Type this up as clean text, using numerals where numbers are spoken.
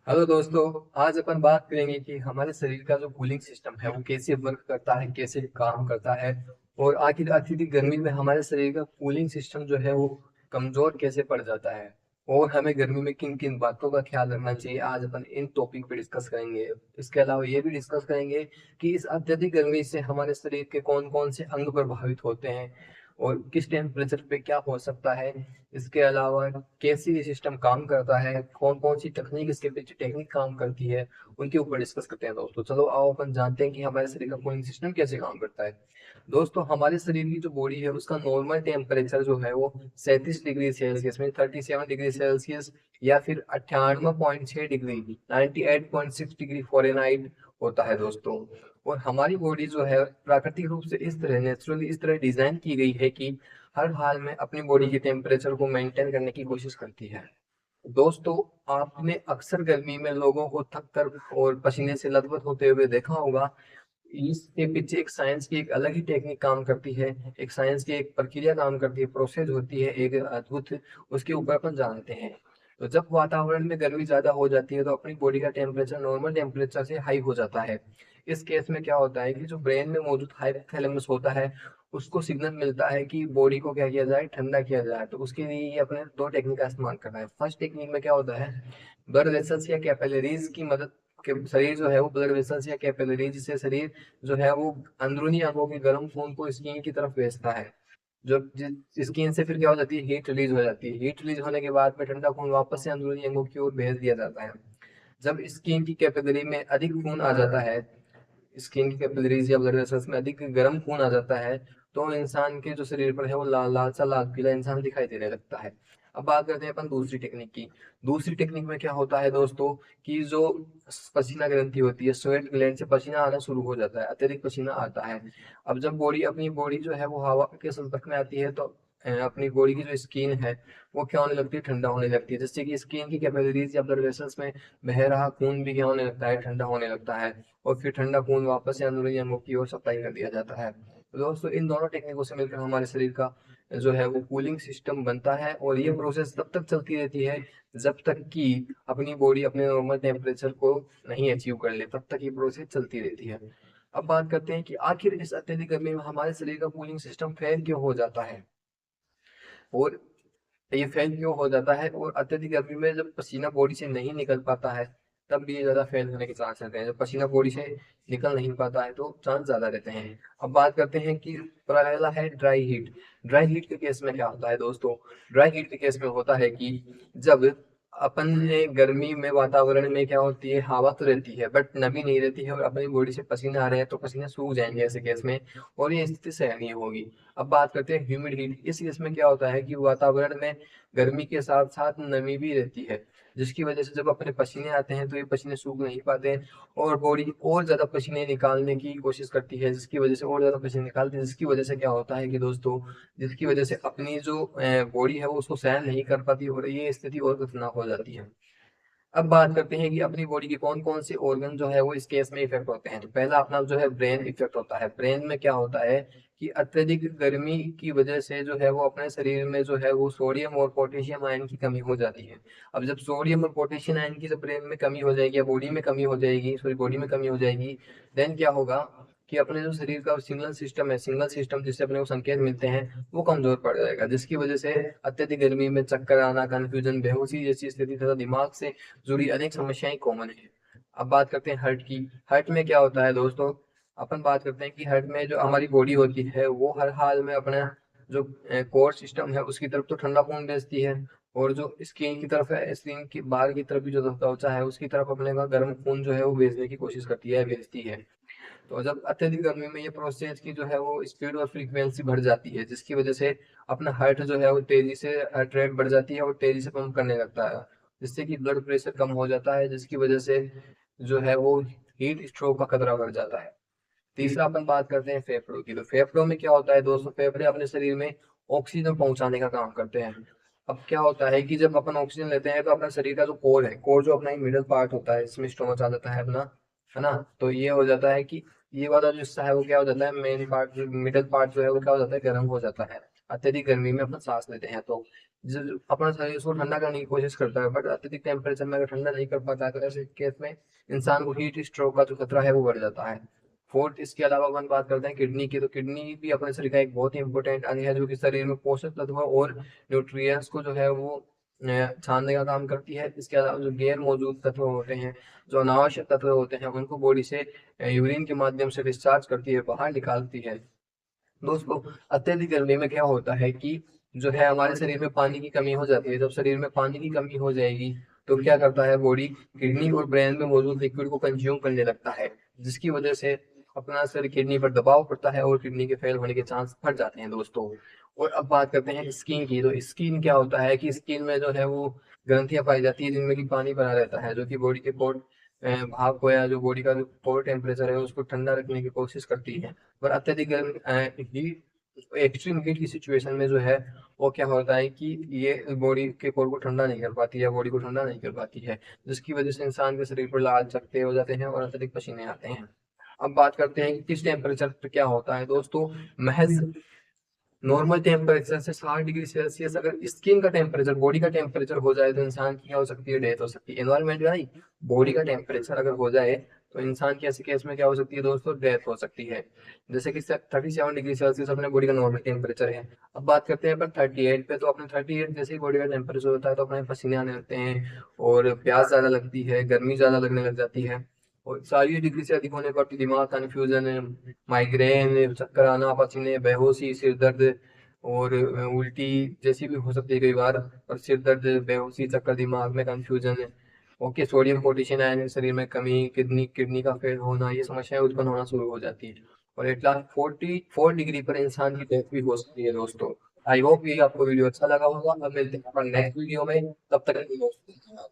Hello दोस्तों। आज अपन बात करेंगे कि हमारे शरीर का जो कूलिंग सिस्टम है वो कैसे वर्क करता है, कैसे काम करता है और आखिर अत्यधिक गर्मी में हमारे शरीर का कूलिंग सिस्टम जो है वो कमजोर कैसे पड़ जाता है और हमें गर्मी में किन किन बातों का ख्याल रखना चाहिए। आज अपन इन टॉपिक पे डिस्कस करेंगे। इसके अलावा ये भी डिस्कस करेंगे कि इस अत्यधिक गर्मी से हमारे शरीर के कौन कौन से अंग प्रभावित होते हैं और किस टेम्परेचर पे क्या हो सकता है। इसके अलावा कैसे ये सिस्टम काम करता है, कौन कौन सी तकनीक इसके पीछे टेक्निक काम करती है, उनके ऊपर डिस्कस करते हैं दोस्तों। चलो आओ अपन जानते हैं कि हमारे शरीर का कूलिंग सिस्टम कैसे काम करता है। दोस्तों, हमारे शरीर की जो बॉडी है उसका नॉर्मल टेम्परेचर जो है वो 37 डिग्री सेल्सियस में 37 डिग्री सेल्सियस या फिर 98.6 डिग्री 98.6 डिग्री फ़ारेनहाइट होता है दोस्तों। और हमारी बॉडी जो है प्राकृतिक रूप से इस तरह नेचुरली इस तरह डिजाइन की गई है कि हर हाल में अपनी बॉडी के टेम्परेचर को मेंटेन करने की कोशिश करती है। दोस्तों, आपने अक्सर गर्मी में लोगों को थक कर और पसीने से लथपथ होते हुए देखा होगा। इसके पीछे एक साइंस की एक अलग ही टेक्निक काम करती है, एक साइंस की एक प्रक्रिया काम करती है, प्रोसेस होती है एक अद्भुत। उसके ऊपर अपन जानते हैं। तो जब वातावरण में गर्मी ज्यादा हो जाती है तो अपनी बॉडी का टेम्परेचर नॉर्मल टेम्परेचर से हाई हो जाता है। इस केस में क्या होता है कि जो ब्रेन में मौजूद हाइपोथैलेमस होता है उसको सिग्नल मिलता है कि बॉडी को क्या किया जाए, ठंडा किया जाए। तो उसके लिए ये अपने दो टेक्निक का इस्तेमाल करना है। फर्स्ट टेक्निक में क्या होता है, ब्लड वेसल्स या कैपिलरीज की मदद के शरीर जो है वो ब्लड वेसल्स या कैपिलरीज से शरीर जो है वो अंदरूनी अंगों के गर्म खून को स्किन की तरफ भेजता है। जो स्किन से फिर क्या हो जाती है, हीट रिलीज हो जाती है। हीट रिलीज होने के बाद में ठंडा खून वापस से अंदरूनी अंगों की ओर भेज दिया जाता है। जब स्किन की कैपिलरी में अधिक खून आ जाता है, स्किन की कैपिलरीज या ब्लड वेसल्स में अधिक गर्म खून आ जाता है, तो इंसान के जो शरीर पर है वो लाल लाल सा लाल पीला इंसान दिखाई देने लगता है। अब बात करते हैं अपन दूसरी टेक्निक की। दूसरी टेक्निक में क्या होता है दोस्तों कि जो पसीना ग्रंथि होती है, स्वेट ग्लैंड से पसीना आना शुरू हो जाता है, अत्यधिक पसीना आता है। अब जब अपनी बॉडी जो है वो हवा के संपर्क में आती है तो अपनी बॉडी की जो स्किन है वो क्या होने लगती है, ठंडा होने लगती है। जिससे कि स्किन की कैपिलरीज या ब्लड वेसल्स में बह रहा खून भी क्या होने लगता है, ठंडा होने लगता है। और फिर ठंडा खून वापस से अंदरूनी अंगों की ओर सप्लाई कर दिया जाता है। तो दोस्तों, इन दोनों टेक्निकों से मिलकर हमारे शरीर का जो है वो कूलिंग सिस्टम बनता है और ये प्रोसेस तब तक चलती रहती है जब तक कि अपनी बॉडी अपने नॉर्मल टेम्परेचर को नहीं अचीव कर ले, तब तक ये प्रोसेस चलती रहती है। अब बात करते हैं कि आखिर इस अत्यधिक गर्मी में हमारे शरीर का कूलिंग सिस्टम फेल क्यों हो जाता है और ये फेल क्यों हो जाता है। और अत्यधिक गर्मी में जब पसीना बॉडी से नहीं निकल पाता है तब भी ये ज्यादा फेल होने के चांस रहते हैं। जब पसीना बॉडी से निकल नहीं पाता है तो चांस ज्यादा रहते हैं। अब बात करते हैं कि पहला है ड्राई हीट। ड्राई हीट के केस में क्या होता है दोस्तों, ड्राई हीट के केस में होता है कि जब अपन ने गर्मी में वातावरण में क्या होती है, हवा तो रहती है बट नमी नहीं रहती है और अपनी बॉडी से पसीना आ रहा है तो पसीना सूख जाएंगे ऐसे केस में और ये स्थिति सहनीय होगी। अब बात करते हैं ह्यूमिड हीट। इस केस में क्या होता है कि वातावरण में गर्मी के साथ साथ नमी भी रहती है, जिसकी वजह से जब अपने पसीने आते हैं तो ये पसीने सूख नहीं पाते हैं और बॉडी और ज्यादा पसीने निकालने की कोशिश करती है, जिसकी वजह से और ज्यादा पसीने निकालती है। जिसकी वजह से क्या होता है कि दोस्तों, जिसकी वजह से अपनी जो बॉडी है वो उसको सहन नहीं कर पाती और ये स्थिति और खतरनाक हो जाती है। अब बात करते हैं कि अपनी बॉडी के कौन कौन से ऑर्गन जो है वो इस केस में इफेक्ट होते हैं। तो पहला अपना जो है ब्रेन इफेक्ट होता है। ब्रेन में क्या होता है कि अत्यधिक गर्मी की वजह से जो है वो अपने शरीर में जो है वो सोडियम और पोटेशियम आयन की कमी हो जाती है। अब जब सोडियम और पोटेशियम आयन की जब ब्रेन में कमी हो जाएगी या बॉडी में कमी हो जाएगी, सॉरी बॉडी में कमी हो जाएगी, देन क्या होगा कि अपने जो शरीर का सिंगल सिस्टम जिससे अपने को संकेत मिलते हैं वो कमजोर पड़ जाएगा, जिसकी वजह से अत्यधिक गर्मी में चक्कर आना, कंफ्यूजन, बेहोशी जैसी स्थिति तथा दिमाग से जुड़ी अनेक समस्याएं कॉमन है। अब बात करते हैं हार्ट की। हार्ट में क्या होता है दोस्तों, अपन बात करते हैं कि हार्ट में जो हमारी बॉडी होती है वो हर हाल में अपना जो कोर सिस्टम है उसकी तरफ तो ठंडा खून भेजती है और जो स्किन की तरफ है, स्किन की बाहर की तरफ भी जो त्वचा है उसकी तरफ अपने का गर्म खून जो है वो भेजने की कोशिश करती है, भेजती है। तो जब अत्यधिक गर्मी में ये प्रोसेस की जो है वो स्पीड और फ्रीक्वेंसी बढ़ जाती है, जिसकी वजह से अपना हार्ट जो है वो तेजी से हार्ट रेट बढ़ जाती है और तेजी से पंप करने लगता है, जिससे कि ब्लड प्रेशर कम हो जाता है, जिसकी वजह से जो है वो हीट स्ट्रोक का खतरा बढ़ जाता है। तीसरा अपन बात करते हैं फेफड़ों की। तो फेफड़ों में क्या होता है दोस्तों, फेफड़े अपने शरीर में ऑक्सीजन पहुंचाने का काम करते हैं। अब क्या होता है कि जब अपन ऑक्सीजन लेते हैं तो अपना शरीर का जो कोर है, कोर जो अपना एक मिडल पार्ट होता है इसमें स्टोमच आ जाता है अपना, है ना। तो ये हो जाता है कि ये वाला जो हिस्सा है वो क्या हो जाता है, मेन पार्ट जो मिडल पार्ट जो है वो क्या हो जाता है, गर्म हो जाता है। अत्यधिक गर्मी में अपना सांस लेते हैं तो अपना शरीर उसको ठंडा करने की कोशिश करता है, बट अत्यधिक टेम्परेचर में अगर ठंडा नहीं कर पाता है तो ऐसे केस में इंसान को हीट स्ट्रोक का जो खतरा है वो बढ़ जाता है। फोर्थ, इसके अलावा अपन बात करते हैं किडनी की, तो किडनी भी अपने शरीर का एक बहुत ही इंपॉर्टेंट अंग है जो कि शरीर में पोषक तत्व और न्यूट्रिएंट्स को जो है वो छानने का काम करती है। इसके अलावा जो गैर मौजूद तत्व होते हैं, जो अनावश्यक तत्व होते हैं, उनको बॉडी से यूरिन के माध्यम से डिस्चार्ज करती है, बाहर निकालती है। दोस्तों, अत्यधिक गर्मी में क्या होता है कि जो है हमारे शरीर में पानी की कमी हो जाती है। जब शरीर में पानी की कमी हो जाएगी तो क्या करता है बॉडी, किडनी और ब्रेन में मौजूद लिक्विड को कंज्यूम करने लगता है, जिसकी वजह से अपना सर किडनी पर दबाव पड़ता है और किडनी के फेल होने के चांस बढ़ जाते हैं दोस्तों। और अब बात करते हैं स्किन की, तो स्किन क्या होता है कि स्किन में जो है वो ग्रंथियां पाई जाती है जिनमें कि पानी भरा रहता है, जो कि बॉडी के कोर भाप को या जो बॉडी का जो कोर टेम्परेचर है उसको ठंडा रखने की कोशिश करती है। पर अत्यधिक गर्म हीट, एक्सट्रीम हीट की सिचुएशन में जो है वो क्या होता है कि ये बॉडी के कोर को ठंडा नहीं कर पाती है, बॉडी को ठंडा नहीं कर पाती है, जिसकी वजह से इंसान के शरीर पर लाल चकत्ते हो जाते हैं और अत्यधिक पसीने आते हैं। अब बात करते हैं कि किस टेम्परेचर पर क्या होता है दोस्तों। महज नॉर्मल टेम्परेचर से 60 डिग्री सेल्सियस अगर स्किन का टेम्परेचर, बॉडी का टेम्परेचर हो जाए तो इंसान की क्या हो सकती है, डेथ हो सकती है। एनवायरमेंट का नहीं, बॉडी का टेम्परेचर अगर हो जाए तो इंसान की ऐसे केस में क्या हो सकती है दोस्तों, डेथ हो सकती है। जैसे कि 37 डिग्री सेल्सियस अपने बॉडी का नॉर्मल टेम्परेचर है। अब बात करते हैं अपन 38 पे, तो अपने 38 जैसे ही बॉडी का टेम्परेचर होता है तो अपने पसीने आने लगते हैं और प्यास ज्यादा लगती है, गर्मी ज्यादा लगने लग जाती है। और 40 डिग्री से अधिक होने पर दिमाग कन्फ्यूजन, माइग्रेन, चक्कर आना, पसीने, बेहोशी, सिर दर्द और उल्टी जैसी भी हो सकती है कई बार। और सिर दर्द, बेहोशी, चक्कर, दिमाग में confusion, okay, sodium potassium ion शरीर में कमी, किडनी किडनी का फेल होना, ये समस्याएं उत्पन्न होना शुरू हो जाती है। और एट लास्ट 44 डिग्री पर इंसान की डेथ भी हो सकती है दोस्तों। आई होप ये आपको वीडियो अच्छा लगा होगा। अब मिलते हैं नेक्स्ट वीडियो में, तब तक के लिए दोस्तों।